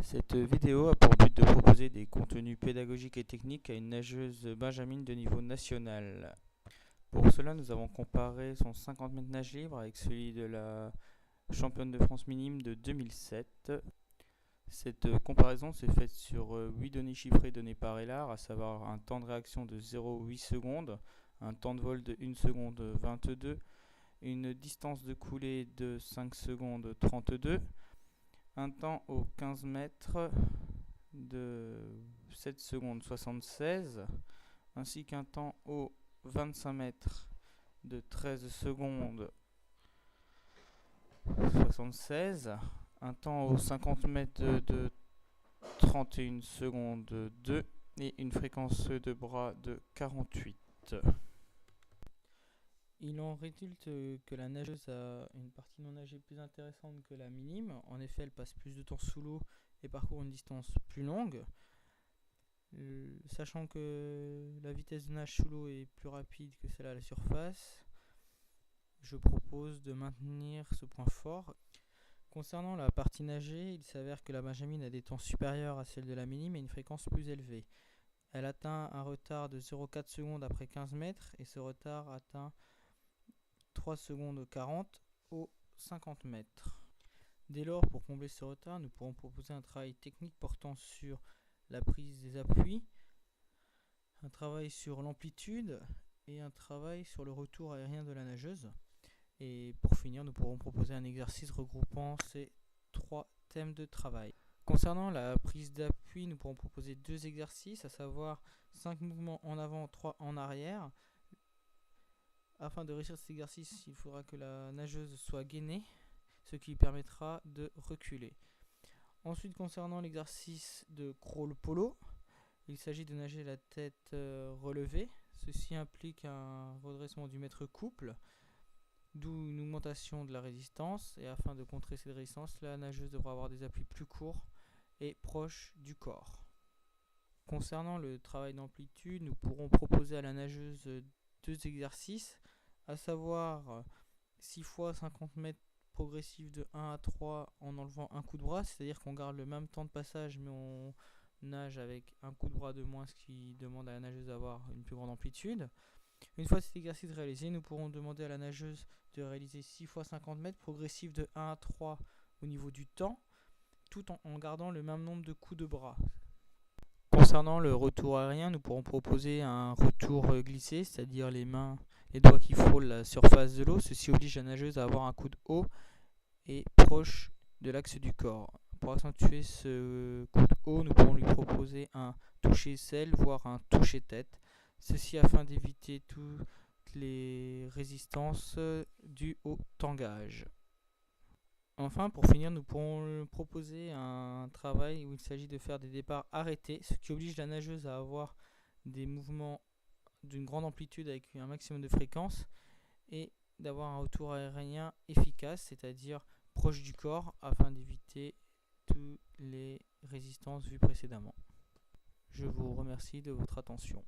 Cette vidéo a pour but de proposer des contenus pédagogiques et techniques à une nageuse benjamine de niveau national. Pour cela, nous avons comparé son 50 mètres nage libre avec celui de la championne de France minime de 2007. Cette comparaison s'est faite sur 8 données chiffrées données par ELAR, à savoir un temps de réaction de 0,8 secondes, un temps de vol de 1 seconde 22, une distance de coulée de 5 secondes 32, un temps aux 15 mètres de 7 secondes 76, ainsi qu'un temps aux 25 mètres de 13 secondes 76, un temps aux 50 mètres de 31 secondes 2 et une fréquence de bras de 48. Il en résulte que la nageuse a une partie non nagée plus intéressante que la minime. En effet, elle passe plus de temps sous l'eau et parcourt une distance plus longue. Sachant que la vitesse de nage sous l'eau est plus rapide que celle à la surface, je propose de maintenir ce point fort. Concernant la partie nagée, il s'avère que la benjamine a des temps supérieurs à celle de la minime et une fréquence plus élevée. Elle atteint un retard de 0,4 secondes après 15 mètres et ce retard atteint 3 secondes 40 aux 50 mètres. Dès lors, pour combler ce retard, nous pourrons proposer un travail technique portant sur la prise des appuis, un travail sur l'amplitude et un travail sur le retour aérien de la nageuse. Et pour finir, nous pourrons proposer un exercice regroupant ces 3 thèmes de travail. Concernant la prise d'appui, nous pourrons proposer 2 exercices, à savoir 5 mouvements en avant, 3 en arrière. Afin de réussir cet exercice, il faudra que la nageuse soit gainée, ce qui lui permettra de reculer. Ensuite, concernant l'exercice de crawl polo, il s'agit de nager la tête relevée. Ceci implique un redressement du mètre couple, d'où une augmentation de la résistance. Et afin de contrer cette résistance, la nageuse devra avoir des appuis plus courts et proches du corps. Concernant le travail d'amplitude, nous pourrons proposer à la nageuse 2 exercices, à savoir 6 fois 50 mètres progressifs de 1 à 3 en enlevant un coup de bras, c'est-à-dire qu'on garde le même temps de passage mais on nage avec un coup de bras de moins, ce qui demande à la nageuse d'avoir une plus grande amplitude. Une fois cet exercice réalisé, nous pourrons demander à la nageuse de réaliser 6 fois 50 mètres progressifs de 1 à 3 au niveau du temps, tout en gardant le même nombre de coups de bras. Concernant le retour aérien, nous pourrons proposer un retour glissé, c'est-à-dire les doigts qui frôlent la surface de l'eau. Ceci oblige la nageuse à avoir un coude haut et proche de l'axe du corps. Pour accentuer ce coude haut, nous pourrons lui proposer un toucher selle, voire un toucher tête. Ceci afin d'éviter toutes les résistances dues au tangage. Enfin, pour finir, nous pourrons proposer un travail où il s'agit de faire des départs arrêtés, ce qui oblige la nageuse à avoir des mouvements d'une grande amplitude avec un maximum de fréquence et d'avoir un retour aérien efficace, c'est-à-dire proche du corps, afin d'éviter toutes les résistances vues précédemment. Je vous remercie de votre attention.